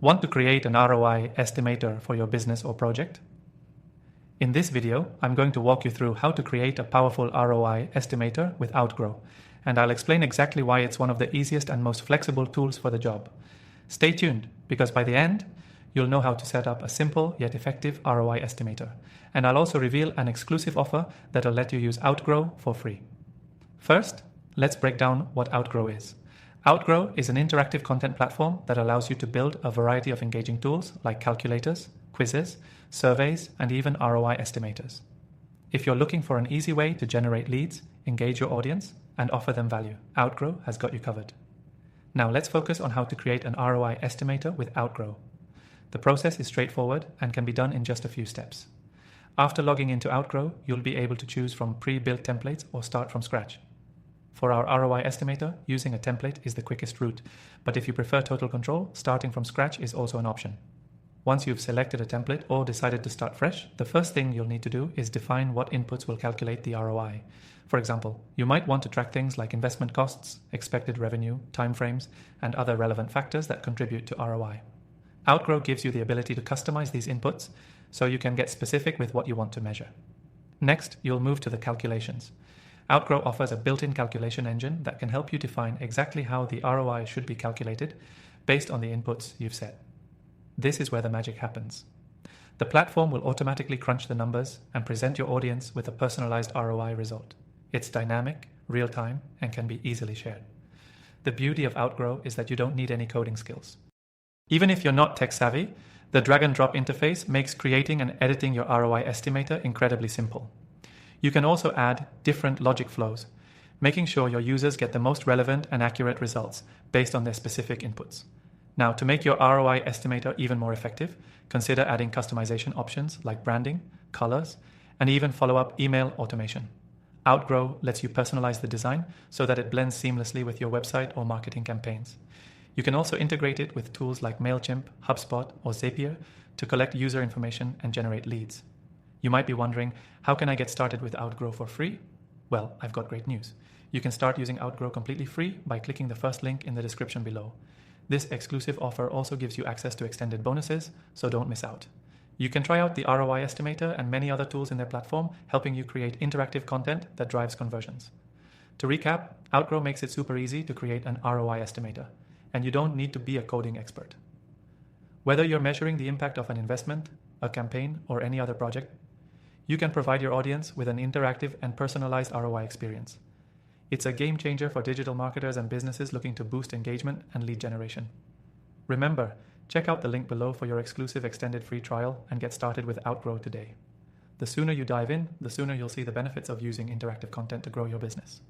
Want to create an ROI estimator for your business or project? In this video, I'm going to walk you through how to create a powerful ROI estimator with Outgrow, and I'll explain exactly why it's one of the easiest and most flexible tools for the job. Stay tuned, because by the end, you'll know how to set up a simple yet effective ROI estimator, and I'll also reveal an exclusive offer that'll let you use Outgrow for free. First, let's break down what Outgrow is. Outgrow is an interactive content platform that allows you to build a variety of engaging tools like calculators, quizzes, surveys, and even ROI estimators. If you're looking for an easy way to generate leads, engage your audience, and offer them value, Outgrow has got you covered. Now let's focus on how to create an ROI estimator with Outgrow. The process is straightforward and can be done in just a few steps. After logging into Outgrow, you'll be able to choose from pre-built templates or start from scratch. For our ROI estimator, using a template is the quickest route, but if you prefer total control, starting from scratch is also an option. Once you've selected a template or decided to start fresh, the first thing you'll need to do is define what inputs will calculate the ROI. For example, you might want to track things like investment costs, expected revenue, timeframes, and other relevant factors that contribute to ROI. Outgrow gives you the ability to customize these inputs so you can get specific with what you want to measure. Next, you'll move to the calculations. Outgrow offers a built-in calculation engine that can help you define exactly how the ROI should be calculated based on the inputs you've set. This is where the magic happens. The platform will automatically crunch the numbers and present your audience with a personalized ROI result. It's dynamic, real-time, and can be easily shared. The beauty of Outgrow is that you don't need any coding skills. Even if you're not tech-savvy, the drag-and-drop interface makes creating and editing your ROI estimator incredibly simple. You can also add different logic flows, making sure your users get the most relevant and accurate results based on their specific inputs. Now, to make your ROI estimator even more effective, consider adding customization options like branding, colors, and even follow-up email automation. Outgrow lets you personalize the design so that it blends seamlessly with your website or marketing campaigns. You can also integrate it with tools like MailChimp, HubSpot, or Zapier to collect user information and generate leads. You might be wondering, how can I get started with Outgrow for free? Well, I've got great news. You can start using Outgrow completely free by clicking the first link in the description below. This exclusive offer also gives you access to extended bonuses, so don't miss out. You can try out the ROI estimator and many other tools in their platform, helping you create interactive content that drives conversions. To recap, Outgrow makes it super easy to create an ROI estimator, and you don't need to be a coding expert. Whether you're measuring the impact of an investment, a campaign, or any other project, you can provide your audience with an interactive and personalized ROI experience. It's a game changer for digital marketers and businesses looking to boost engagement and lead generation. Remember, check out the link below for your exclusive extended free trial and get started with Outgrow today. The sooner you dive in, the sooner you'll see the benefits of using interactive content to grow your business.